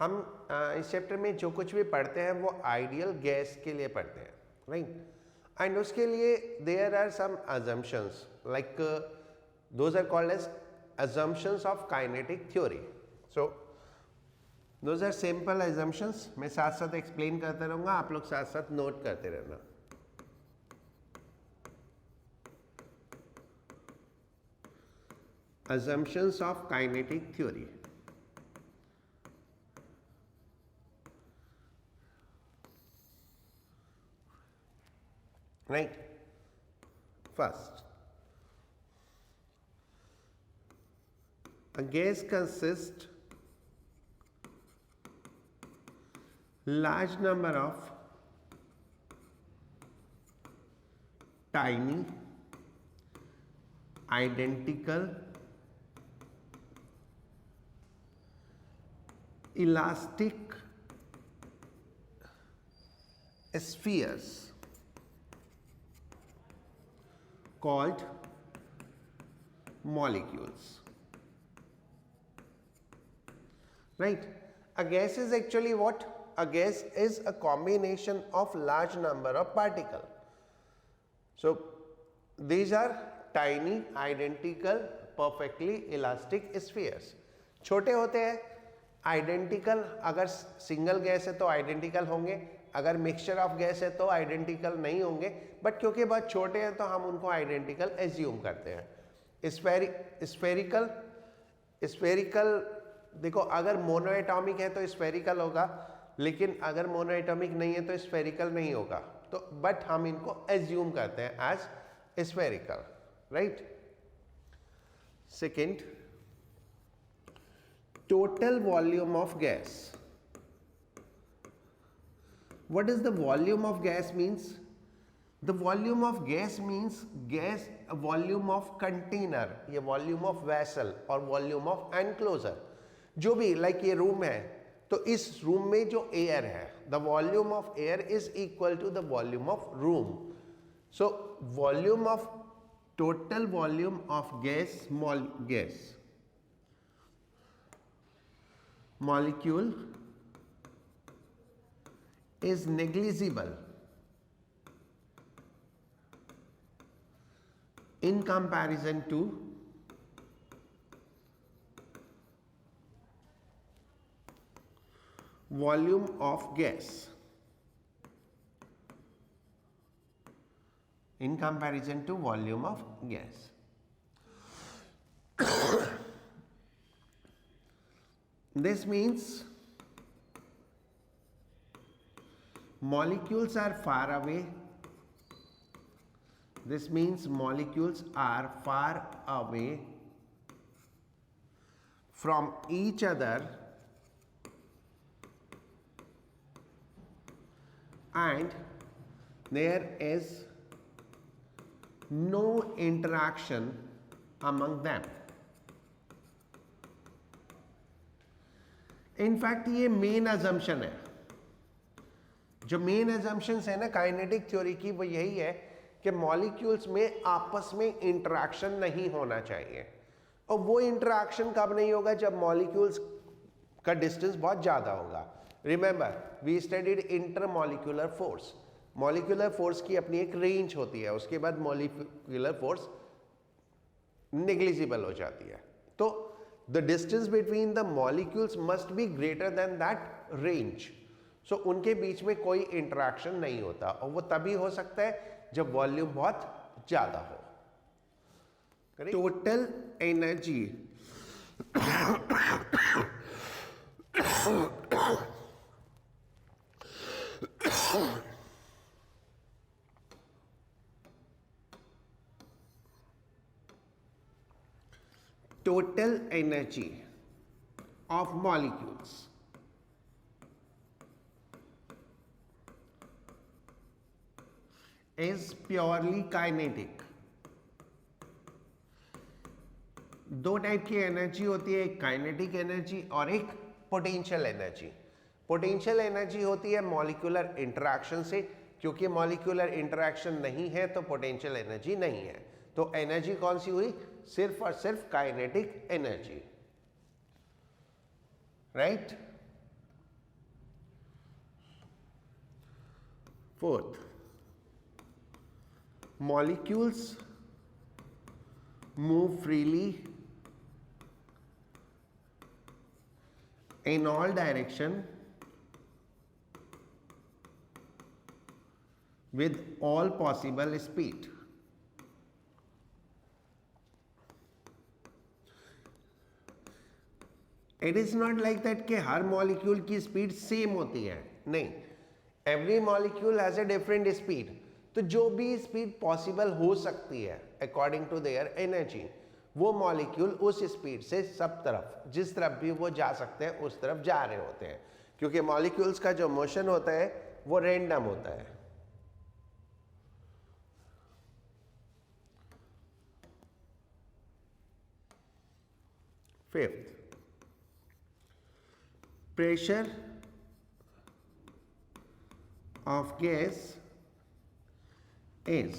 हम इस चैप्टर में जो कुछ भी पढ़ते हैं वो आइडियल गैस के लिए पढ़ते हैं, राइट। एंड उसके लिए there are some assumptions, like those are called as assumptions of kinetic theory. So those are simple assumptions. मैं साथ साथ एक्सप्लेन करते रहूंगा, आप लोग साथ साथ नोट करते रहना. Assumptions of kinetic theory. Right. First, a gas consists large number of tiny identical elastic spheres called molecules. Right? A gas is actually what? A gas is a combination of large number of particles. So these are tiny identical perfectly elastic spheres. छोटे होते हैं, identical, अगर single gas है तो identical होंगे, अगर mixture of gas है तो आइडेंटिकल नहीं होंगे, बट क्योंकि बहुत छोटे हैं तो हम उनको आइडेंटिकल एज्यूम करते हैं. स्फेरिकल देखो, अगर मोनोएटॉमिक है तो स्फेरिकल होगा, लेकिन अगर मोनोएटॉमिक नहीं है तो स्फेरिकल नहीं होगा, तो बट हम इनको एज्यूम करते हैं as spherical, right. Second, total volume of gas. What does the volume of gas means? The volume of gas means gas volume of container, ये volume of vessel और volume of enclosure. जो भी like ये room है तो इस room में जो एयर है, the volume of air is equal to the volume of room. So volume of total volume of gas, small gas molecule is negligible in comparison to volume of gas, in comparison to volume of gas. This means molecules are far away. This means molecules are far away from each other and there is no interaction among them. In fact ये main assumption है, जो main assumptions है ना kinetic theory की, वो यही है कि मॉलिक्यूल्स में आपस में इंटरेक्शन नहीं होना चाहिए. और वो इंटरेक्शन कब नहीं होगा? जब मॉलिक्यूल्स का डिस्टेंस बहुत ज़्यादा होगा. Remember, we studied intermolecular force. Molecular force की अपनी एक रेंज होती है, उसके बाद मॉलिक्यूलर फोर्स नेग्लिजिबल हो जाती है. तो the distance between the molecules must be greater than that range. So उनके बीच में कोई इंटरेक्शन नहीं होता, और वो तभी हो सकता है जब वॉल्यूम बहुत ज्यादा हो. Total energy total energy of molecules is purely kinetic. दो टाइप की एनर्जी होती है, एक काइनेटिक एनर्जी और एक पोटेंशियल एनर्जी. पोटेंशियल एनर्जी होती है मॉलिक्यूलर इंटरेक्शन से, क्योंकि मॉलिक्यूलर इंटरेक्शन नहीं है तो पोटेंशियल एनर्जी नहीं है. तो एनर्जी कौन सी हुई? सिर्फ और सिर्फ kinetic energy, right. Fourth, molecules move freely in all direction with all possible speed. It is not like that कि हर मॉलिक्यूल की स्पीड सेम होती है, नहीं, every molecule has a different speed. तो जो भी स्पीड पॉसिबल हो सकती है अकॉर्डिंग टू देयर एनर्जी, वो मॉलिक्यूल उस स्पीड से सब तरफ, जिस तरफ भी वो जा सकते हैं उस तरफ जा रहे होते हैं, क्योंकि मॉलिक्यूल्स का जो मोशन होता है वो रैंडम होता है। Fifth, pressure of gas is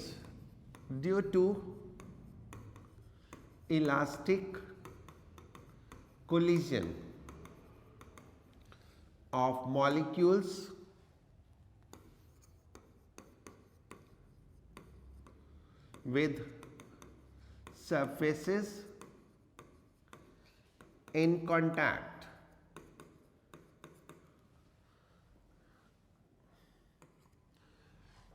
due to elastic collision of molecules with surfaces in contact।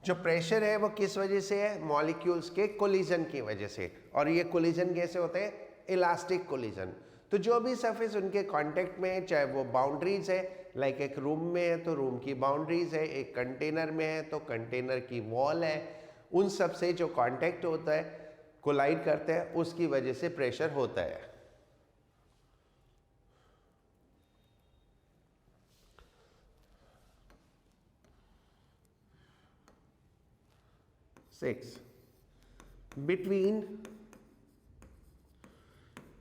जो प्रेशर है वो किस वजह से है? मॉलिक्यूल्स के कोलिजन की वजह से। और ये कोलिजन कैसे होते हैं? Elastic collision. तो जो भी सरफेस उनके कांटेक्ट में है, चाहे वो बाउंड्रीज है, लाइक एक रूम में है तो रूम की बाउंड्रीज है, एक कंटेनर में है तो कंटेनर की वॉल है, उन सब से जो कांटेक्ट होता है, कोलाइड करते हैं, उसकी वजह से प्रेशर होता है। Six, between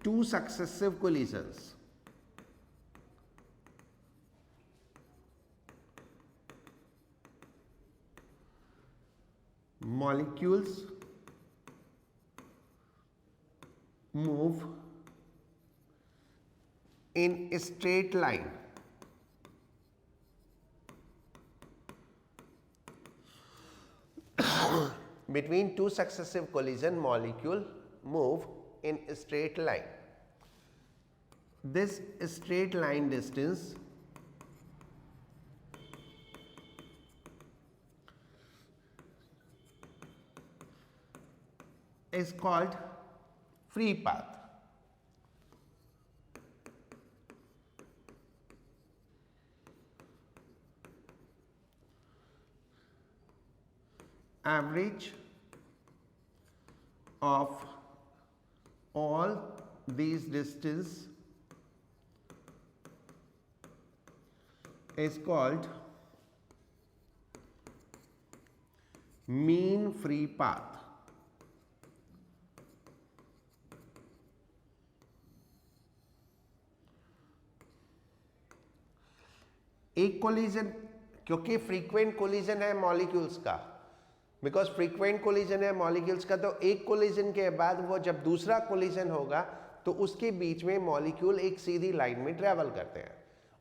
two successive collisions, molecules move in a straight line between two successive collision, molecule move in a straight line. This straight line distance is called free path. Average of all these distance is called mean free path. एक collision, क्योंकि frequent collision है molecules का, because frequent collision है molecules का, तो एक collision के बाद वो जब दूसरा कोलिजन होगा तो उसके बीच में मॉलिक्यूल एक सीधी लाइन में ट्रेवल करते हैं,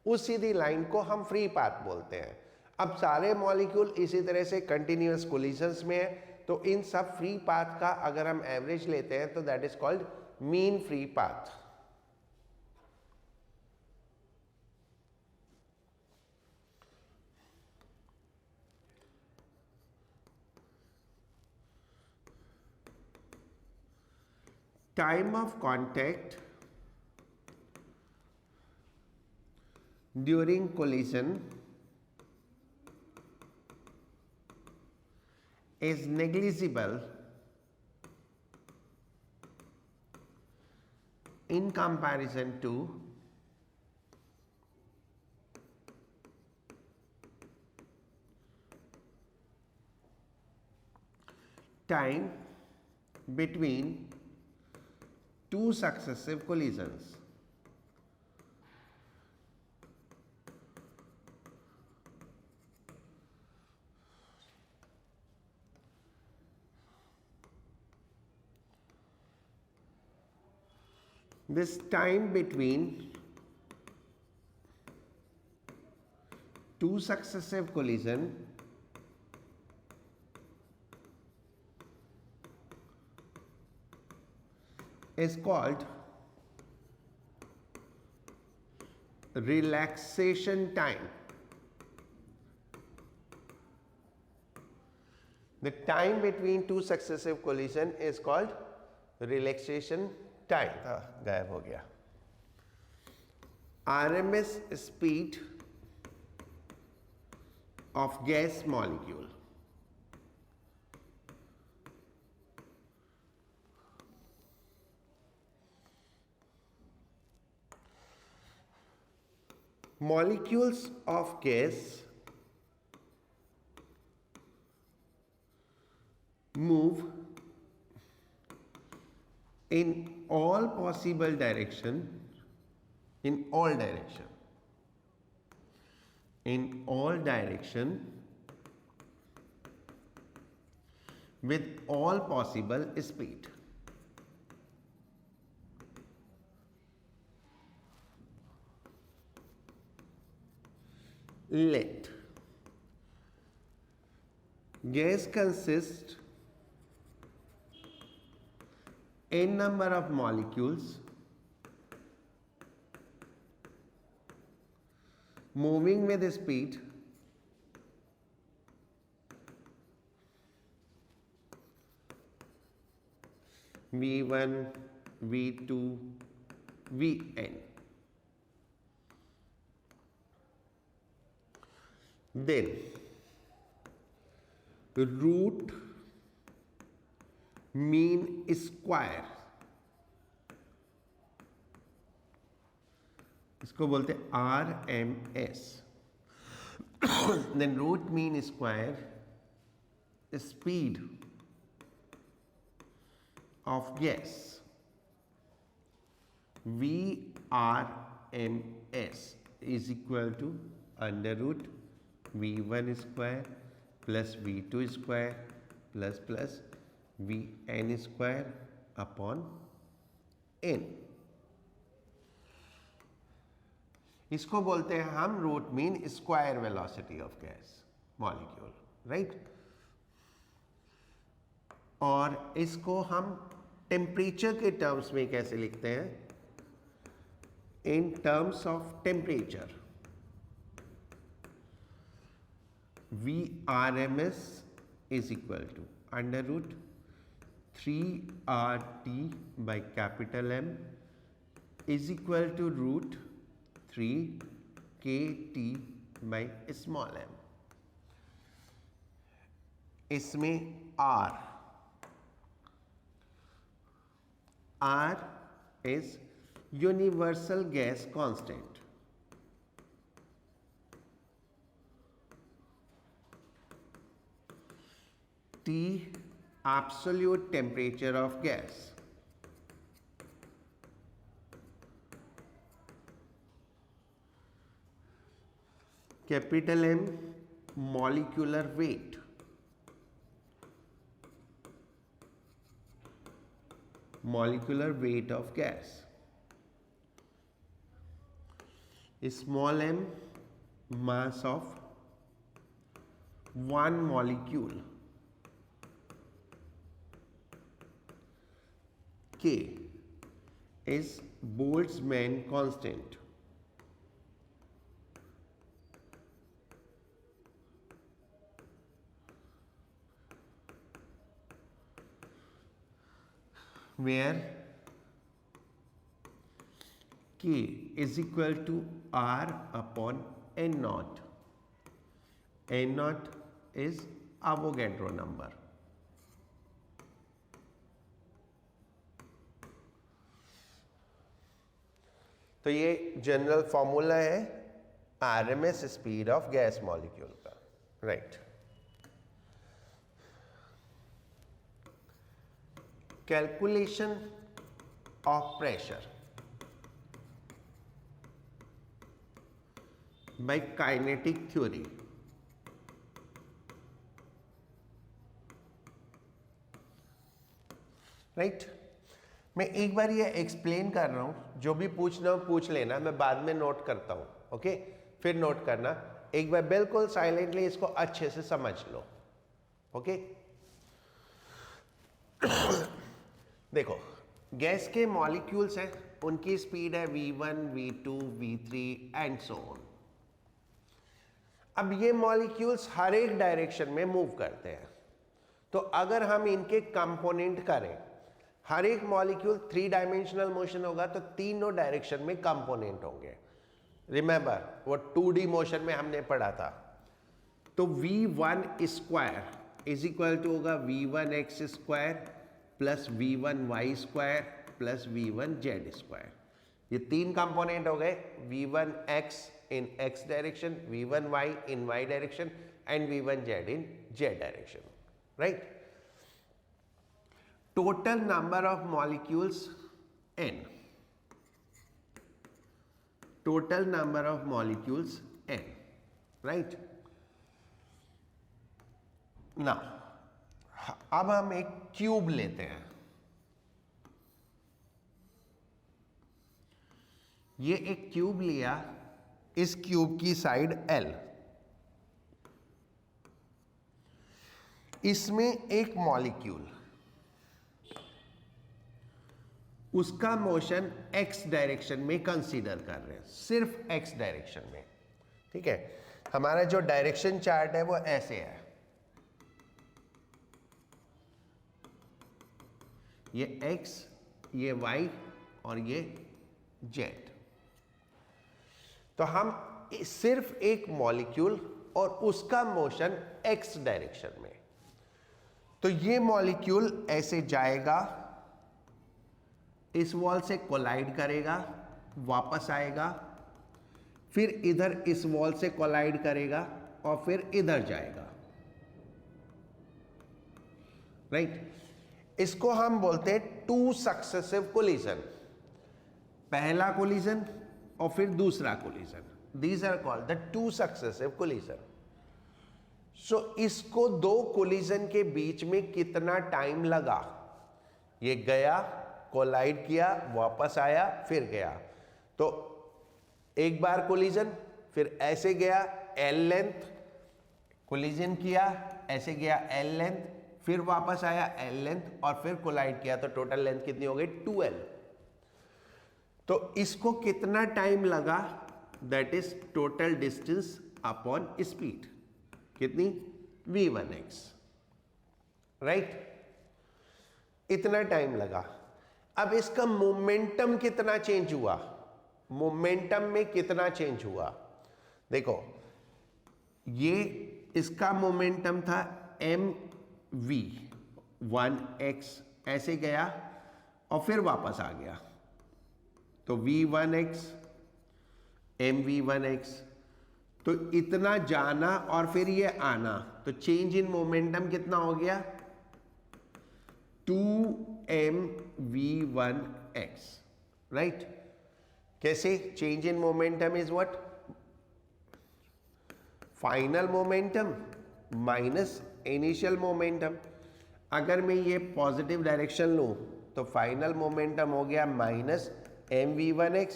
उस सीधी लाइन को हम फ्री पाथ बोलते हैं। अब सारे मॉलिक्यूल इसी तरह से कंटिन्यूअस कोलिजन्स में है, तो इन सब फ्री पाथ का अगर हम एवरेज लेते हैं तो that is called mean free path. Time of contact during collision is negligible in comparison to time between two successive collisions. This time between two successive collisions is called relaxation time. The time between two successive collision is called relaxation time. गायब हो गया. RMS speed of gas molecule. Molecules of gas move in all possible direction, in all direction with all possible speed. Let gas consist n number of molecules moving with speed V1, V2, Vn. Then root mean square, इसको बोलते हैं RMS. Then root mean square speed of gas VRMS is equal to under root V1 square plus V2 square plus Vn square upon n. इसको बोलते हैं हम root mean square velocity of gas molecule, right. और इसको हम temperature के terms में कैसे लिखते हैं? In terms of temperature. VRMS is equal to under root 3RT by capital M is equal to root 3KT by small m. इसमें R is universal gas constant. T absolute temperature of gas. Capital M molecular weight. Molecular weight of gas. Small m mass of one molecule. K is Boltzmann constant. Where K is equal to R upon N naught. N naught is Avogadro number. तो ये general formula है RMS speed of gas molecule का, right. Calculation of pressure by kinetic theory. Right. मैं एक बार ये explain कर रहा हूँ, जो भी पूछना हो पूछ लेना, मैं बाद में नोट करता हूँ. ओके, फिर नोट करना. एक बार बिल्कुल साइलेंटली इसको अच्छे से समझ लो. ओके. देखो, गैस के मॉलिक्यूल्स हैं, उनकी स्पीड है v1, v2, v3 and so on. अब ये मॉलिक्यूल्स हर एक डायरेक्शन में मूव करते हैं, तो अगर हम इनके कंपोनेंट करें, हर एक मॉलिक्यूल 3 डायमेंशनल मोशन होगा तो तीनों डायरेक्शन में कंपोनेंट होंगे। रिमेंबर वो 2D मोशन में हमने पढ़ा था। तो v1 square is equal to होगा v1x square plus v1y square plus v1z square. ये 3 कंपोनेंट हो गए, v1x in x direction, v1y in y direction and v1z in z direction, right? Total number of molecules n. Total number of molecules n, right? Now, अब हम एक cube लेते हैं। ये एक क्यूब लिया, इस क्यूब की साइड L, इसमें एक मॉलिक्यूल, उसका मोशन x डायरेक्शन में कंसीडर कर रहे हैं, सिर्फ x डायरेक्शन में, ठीक है। हमारा जो डायरेक्शन चार्ट है वो ऐसे है, ये x, ये y और ये z। तो हम सिर्फ एक मॉलिक्यूल और उसका मोशन x डायरेक्शन में, तो ये मॉलिक्यूल ऐसे जाएगा, इस वॉल से कोलाइड करेगा, वापस आएगा, फिर इधर इस वॉल से कोलाइड करेगा और फिर इधर जाएगा, राइट। इसको हम बोलते हैं 2 सक्सेसिव कोलिजन, पहला कोलिजन और फिर दूसरा collision, these are called the 2 successive collision. So इसको 2 कोलिजन के बीच में कितना टाइम लगा, ये गया, कोलाइड किया, वापस आया, फिर गया, तो एक बार कोलिजन, फिर ऐसे गया L लेंथ, कोलिजन किया, ऐसे गया L लेंथ, फिर वापस आया L लेंथ और फिर कोलाइड किया, तो टोटल लेंथ कितनी हो गई 2L। तो इसको कितना टाइम लगा, that is total distance upon speed, कितनी v1x, राइट, इतना टाइम लगा। अब इसका मोमेंटम कितना चेंज हुआ, मोमेंटम में कितना चेंज हुआ, देखो ये इसका मोमेंटम था mv1x, ऐसे गया और फिर वापस आ गया, तो v1x mv1x, तो इतना जाना और फिर ये आना, तो चेंज इन मोमेंटम कितना हो गया 2mv1x, राइट। कैसे, change in momentum is what, final momentum minus initial momentum. अगर मैं ये पॉजिटिव डायरेक्शन लूं तो फाइनल मोमेंटम हो गया minus mv1x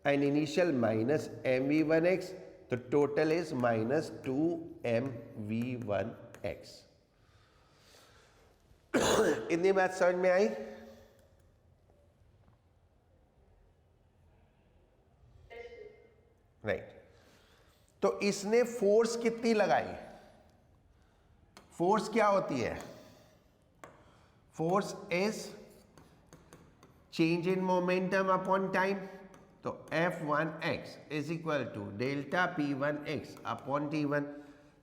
and initial minus mv1x, तो टोटल इज माइनस 2mv1x। इतनी बात समझ में आई? राइट। तो इसने फोर्स कितनी लगाई, फोर्स क्या होती है, force is change in momentum upon time, तो F1x is equal to delta P1x upon T1,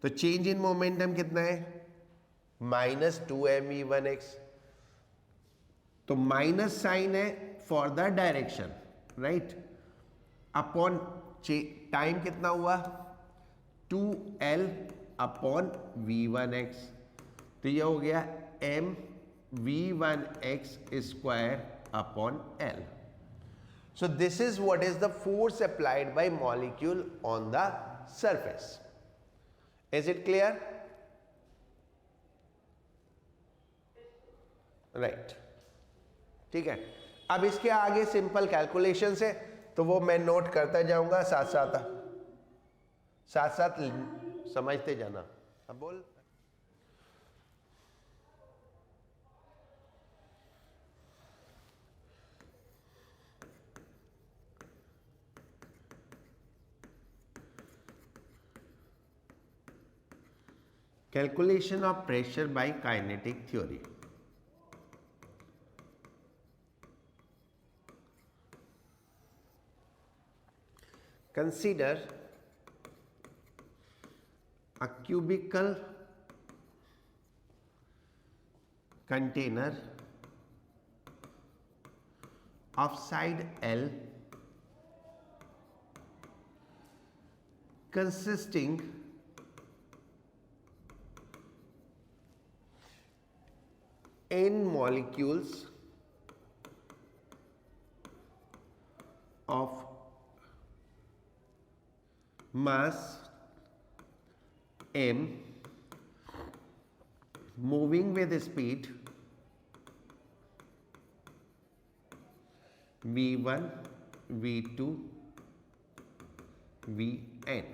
तो चेंज इन मोमेंटम कितना है माइनस 2mv1x, तो माइनस साइन है for the direction, right, upon time कितना हुआ 2L अपॉन v1x, तो ये हो गया mv1x square upon L। So this is what is the force applied by molecule on the surface. Is it clear? Right. ठीक है, अब इसके आगे सिंपल कैलकुलेशन है, तो वो मैं नोट करता जाऊंगा, साथ साथ समझते जाना। अब बोल, Calculation of pressure by kinetic theory. Consider a cubical container of side L consisting n molecules of mass m moving with speed v1, v2, vn.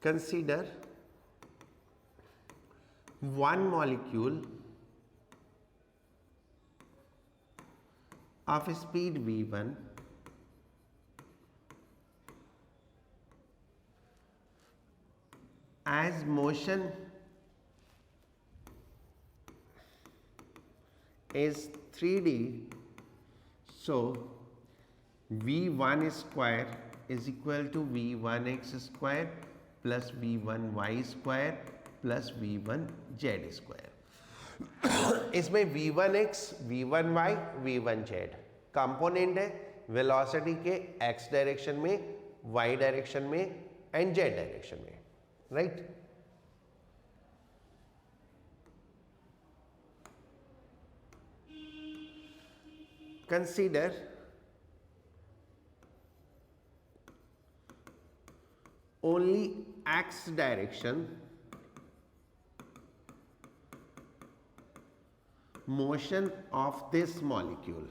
Consider one molecule of speed v1 as motion is 3D, so v1 square is equal to v1x square plus v1y square plus v1z square. इसमें v1x, v1y, v1z component है velocity के x direction में, y direction में and z direction में, right. Consider only x direction motion of this molecule.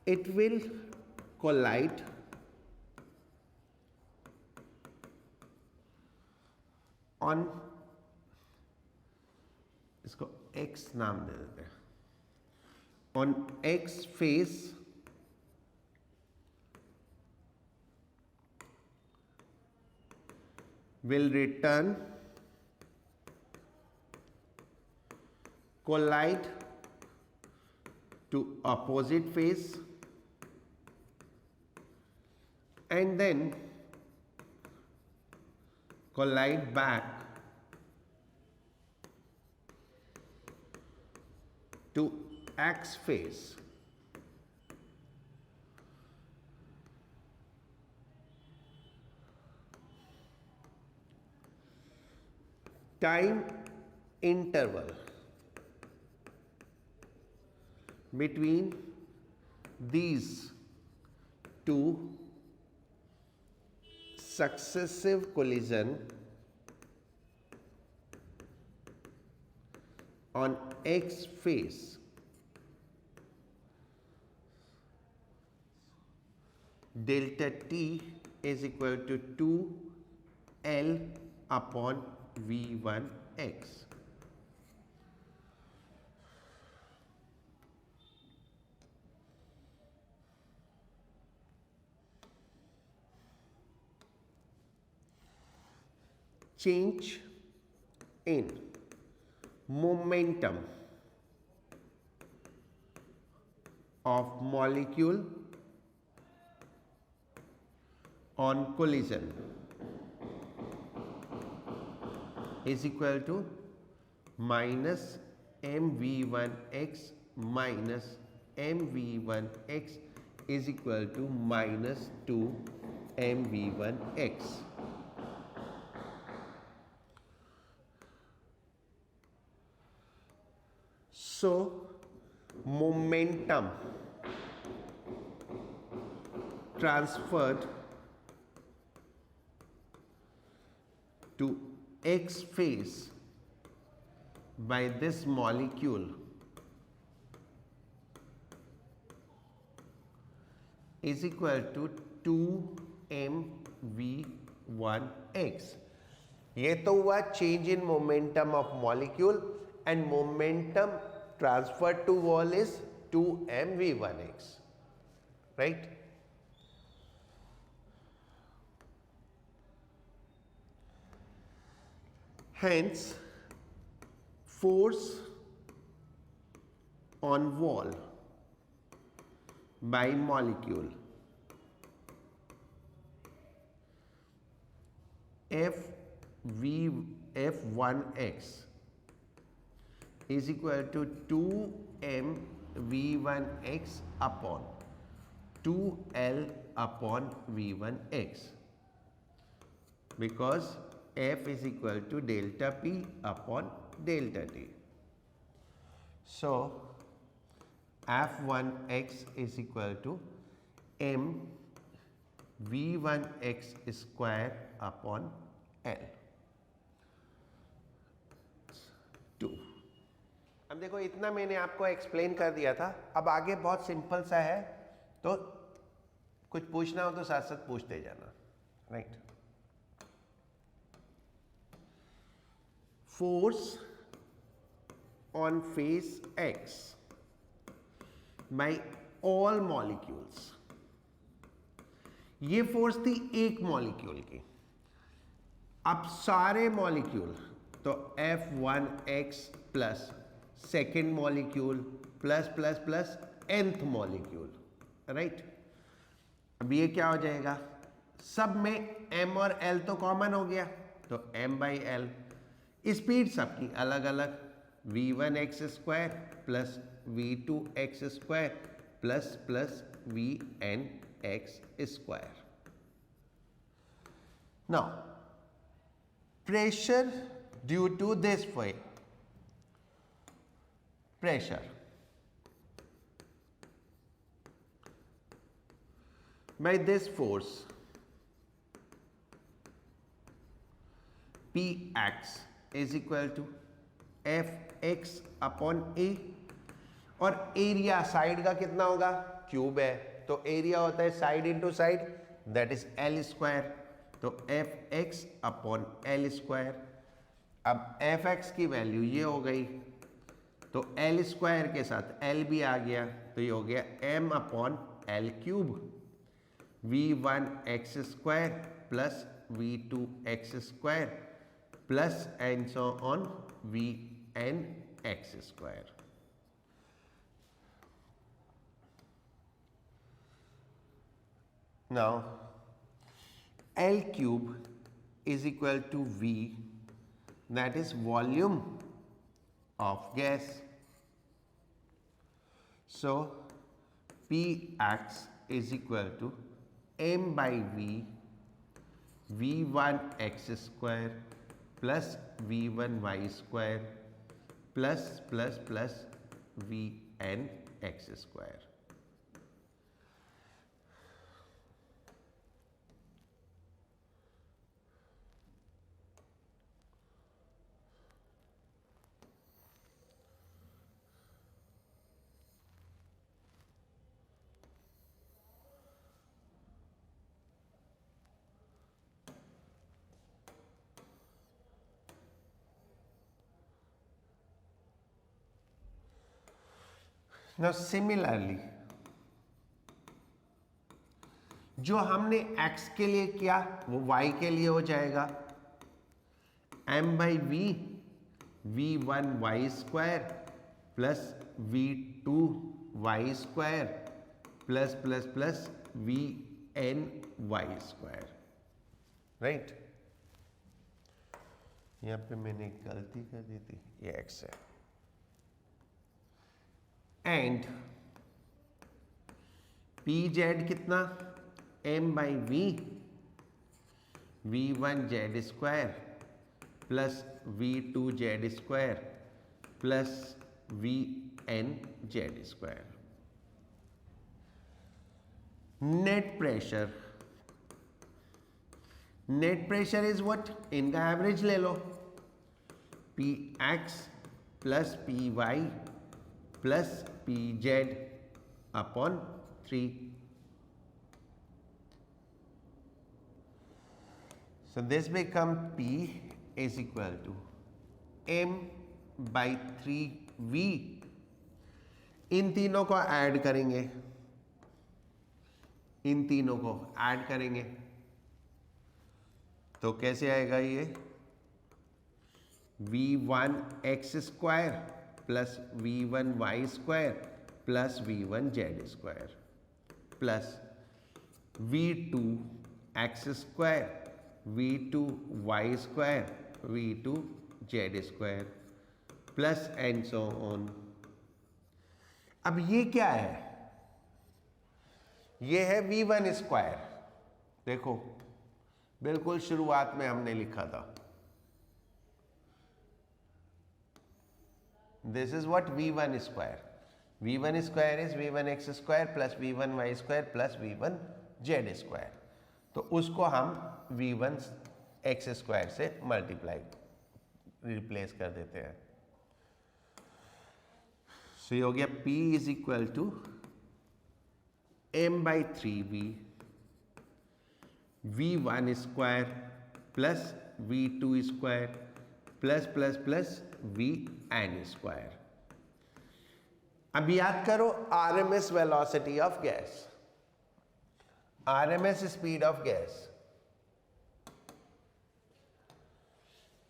It will collide on, इसको x नाम दे देते हैं, on x face will return, collide to opposite face and then collide back to x face. Time interval between these two successive collision on x face delta t is equal to 2L upon v1x. Change in momentum of molecule on collision is equal to minus mv1x minus mv1x is equal to minus 2 mv1x. So momentum transferred to X phase by this molecule is equal to 2mv1x. ये तो हुआ change in momentum of molecule and momentum transferred to wall is 2mv1x, right? Hence, force on wall by molecule F1x is equal to 2mv1x upon 2L upon v1x, because F is equal to delta P upon delta T. So F1x is equal to m v1x square upon L 2. अब देखो इतना मैंने आपको explain कर दिया था. अब आगे बहुत सिंपल सा है, तो कुछ पूछना हो तो साथ साथ पूछते जाना, right? Force on phase X by all molecules. ये फोर्स थी एक मॉलिक्यूल की. अब सारे मॉलिक्यूल, तो F1x plus second molecule plus plus plus nth molecule, right? अब ये क्या हो जाएगा, सब में m और l तो कॉमन हो गया, तो m बाई एल. स्पीड सबकी अलग अलग, v1x square plus v2x square plus plus vnx square. Now pressure due to this way, pressure by this force Px is equal to Fx upon A, और area side का कितना होगा, cube है, तो area होता है side into side, that is L square. तो Fx upon L square. अब Fx की वैल्यू ये हो गई, तो L स्क्वायर के साथ L भी आ गया, तो ये हो गया m upon L cube v1x square plus v2x square plus and so on vnx square. Now L cube is equal to V, that is volume of gas. So Px is equal to m by V v1x square plus v1y square plus plus plus vnx square. Now similarly, जो हमने x के लिए किया वो y के लिए हो जाएगा, m by V v1y square plus v2y square plus plus plus vny square, right? यहाँ पे मैंने गलती कर दी थी, ये x है। एंड पी जेड कितना, m by V, v1 Z square plus v2 Z square plus vn Z square. Net pressure, net pressure is what, इनका एवरेज ले लो, P X plus P Y plus P Z upon 3। So this become P is equal to m by 3v। इन तीनों को add करेंगे, इन तीनों को add करेंगे तो कैसे आएगा ये, v1 x square plus v1 y square plus v1 z square plus v2 x square v2 y square v2 z square plus and so on. अब ये क्या है, ये है v1 स्क्वायर। देखो बिल्कुल शुरुआत में हमने लिखा था, this is what v1 square. v1 square is v1 x square plus v1 y square plus v1 z square. तो उसको हम v1 x स्क्वायर से मल्टीप्लाई रिप्लेस कर देते हैं। सो ये हो गया p is equal to m by 3v, v1 square plus v2 square plus plus plus vn square. अब याद करो RMS velocity of gas, RMS speed of gas,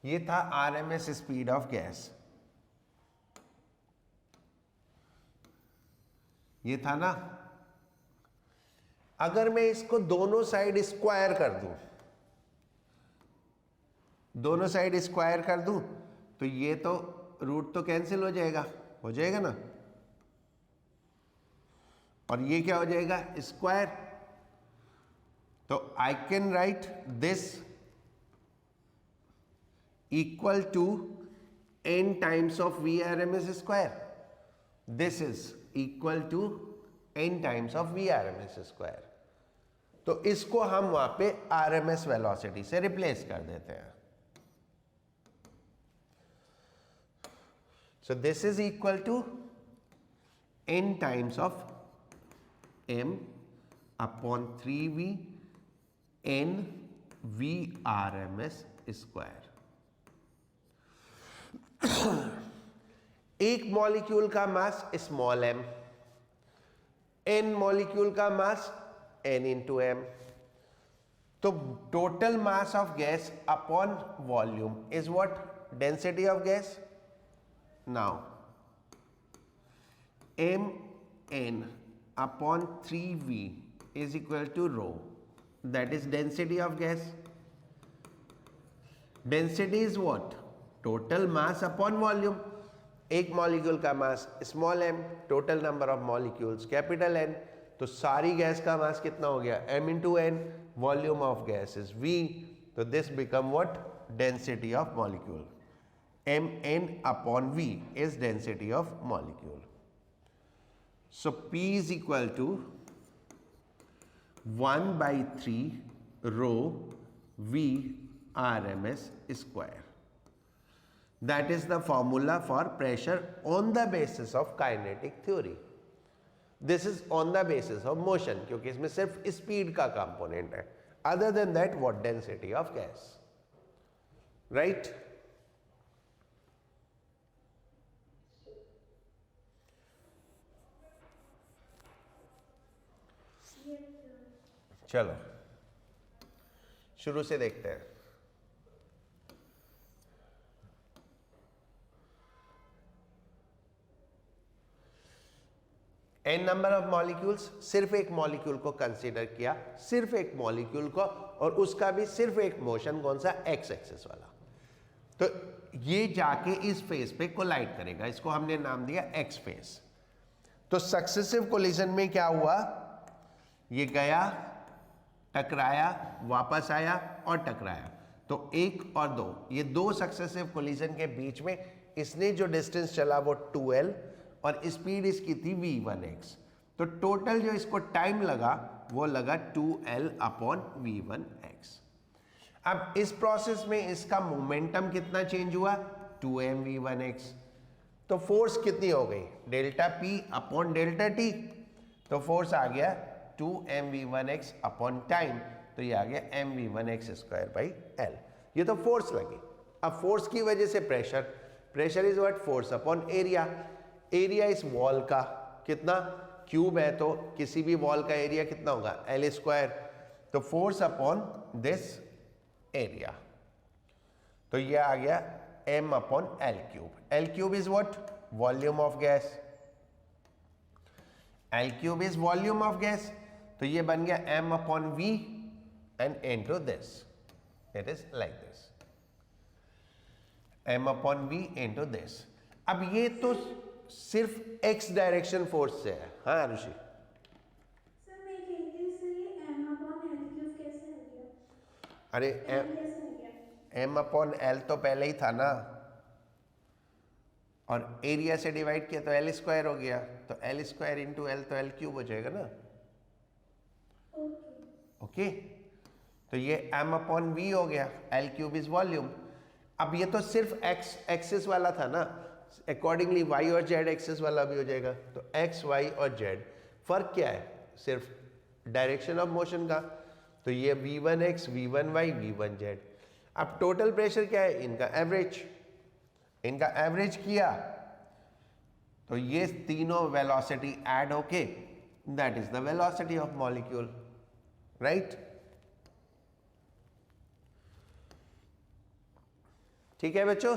ये था RMS स्पीड ऑफ गैस, ये था ना। अगर मैं इसको दोनों साइड स्क्वायर कर दूं, दोनों साइड स्क्वायर कर दूं तो ये तो रूट तो कैंसिल हो जाएगा ना, और ये क्या हो जाएगा, स्क्वायर। तो I can write this equal to n times of VRMS square, this is equal to n times of VRMS square. तो इसको हम वहां पे RMS वेलोसिटी से रिप्लेस कर देते हैं। So this is equal to n times of m upon 3v n VRMS square. एक मॉलिक्यूल का mass small m, n molecule का मास n इंटू m। तो total mass of gas upon volume is what, density of gas. Now mn upon 3v is equal to rho, that is density of gas. Density is what, total mass upon volume। एक molecule का mass small m, total number of molecules capital N। तो सारी gas का मास कितना हो गया, m into n, volume of gas is v। तो this become what, density of molecule. mn upon v is density of molecule. So P is equal to 1 by 3 rho v RMS square. That is the formula for pressure on the basis of kinetic theory. This is on the basis of motion, क्योंकि इसमें सिर्फ speed का component है। Other than that, what density of gas, right? चलो शुरू से देखते हैं। n नंबर ऑफ मॉलिक्यूल्स, सिर्फ एक मॉलिक्यूल को कंसीडर किया, सिर्फ एक मॉलिक्यूल को, और उसका भी सिर्फ एक मोशन, कौन सा, x एक्सिस वाला। तो ये जाके इस फेस पे कोलाइड करेगा, इसको हमने नाम दिया एक्स फेस। तो सक्सेसिव कोलिजन में क्या हुआ, ये गया, टकराया, वापस आया और टकराया, तो 1 और 2, ये 2 सक्सेसिव कोलिजन के बीच में इसने जो डिस्टेंस चला वो 2l और स्पीड इसकी थी v1x। तो टोटल जो इसको टाइम लगा वो लगा 2l अपॉन v1x। अब इस प्रोसेस में इसका मोमेंटम कितना चेंज हुआ, 2m v1x। तो फोर्स कितनी हो गई, delta p upon delta t। तो फोर्स आ गया 2m v1x अपॉन टाइम, तो ये आ गया m v1x square by l। ये तो फोर्स लगी। अब फोर्स की वजह से pressure, pressure is what, force upon area. Area इस वॉल का कितना, क्यूब है तो किसी भी वॉल का एरिया कितना होगा, l स्क्वायर। तो फोर्स अपॉन दिस एरिया, तो ये आ गया m upon l cube. l cube is what, volume of gas. l cube is volume of gas, तो ये बन गया m upon v and into this, it is like this, m upon v into this. अब ये तो सिर्फ x direction force से है। हाँ आरुषि, सर मैं कहती हूँ सर ये m अपॉन l क्यूब कैसे हो गया? अरे कैसे हो गया? m अपॉन l तो पहले ही था ना, और एरिया से डिवाइड किया तो l स्क्वायर हो गया, तो l स्क्वायर इंटू l तो l क्यूब हो जाएगा ना। ओके, तो ये m अपॉन v हो गया, l क्यूब इज वॉल्यूम। अब ये तो सिर्फ x एक्सिस वाला था ना, अकॉर्डिंगली y और z एक्सिस वाला भी हो जाएगा। तो x, y और z, फर्क क्या है, सिर्फ डायरेक्शन ऑफ मोशन का। तो ये v1x, v1y, v1z। अब टोटल प्रेशर क्या है, इनका एवरेज, इनका एवरेज किया तो ये तीनों वेलोसिटी ऐड होके that is the velocity of molecule, right. ठीक है बच्चों।